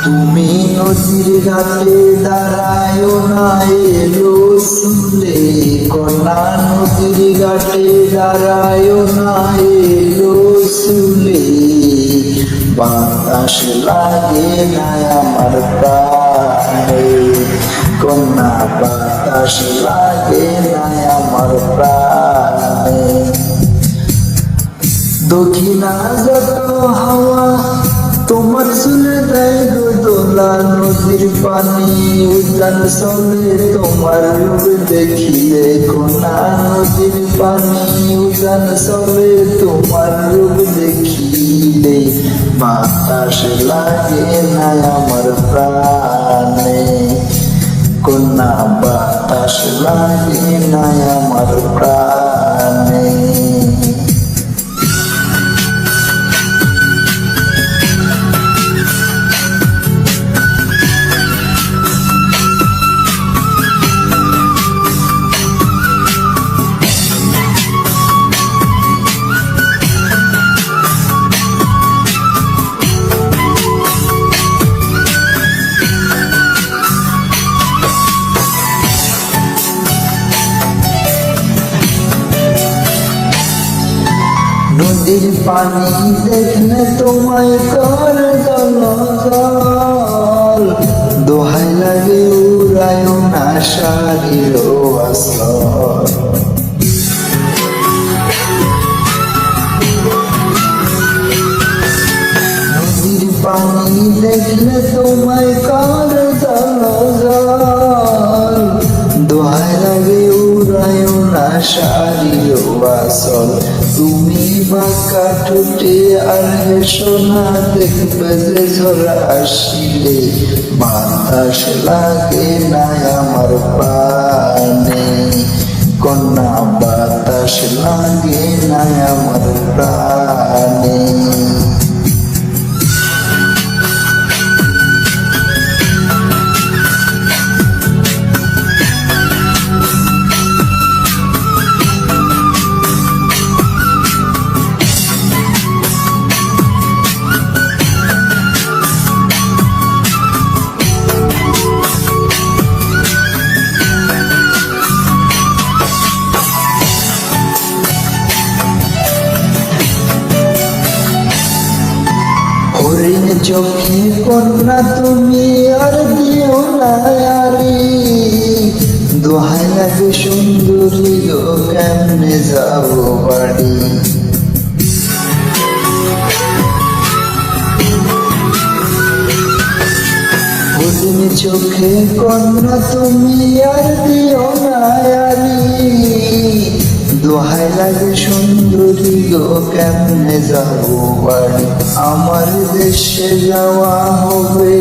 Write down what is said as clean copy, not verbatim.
তুমি নদীর ঘাটে দাঁড়ায়ো না এলো শুলে, কন্যা নদীর ঘাটে দাঁড়ায়ো না এলো শুলে। বাতাস লাগে না আমার প্রাণে, কন্যা বাতাস লাগে না আমার প্রাণে। দক্ষিণা যত হাওয়া তোমার চুলে দেয় গো দোলা, নদীর পানি উজান চলে তোমার রূপ দেখিলে, কন্যা নদীর পানি উজান চলে তোমার রূপ দেখিলে। বাতাস লাগে না আমার প্রাণে, কন্যা বাতাস লাগে না আমার প্রাণে। নদীর পানি দেখলে তোমায় কর জল, দোহাই লাগে উড়ায় না শাড়ির আসল। নদীর পানি দেখলে তোমায় কর জল, দোহাই লাগে উড়ায় না শাড়ির আসল। তুমি বাঁকা ঠোঁটে আর সোনা দেখবে যে ঝরা আসিলে, বাতাস লাগে না আমার প্রাণে, কন্যা বাতাস লাগে না আমার প্রাণে। হরিণ চোখে কন্যা তুমি আর দিও না আরি, দোহাই লাগে সুন্দরী গো কেমনে যাবো বাড়ি। হরিণ চোখে কন্যা তুমি আর দিও না আরি, দোহাই লাগে সুন্দরী গো কেমনে যাবো বাড়ি। আমার দেশে যাওয়া হবে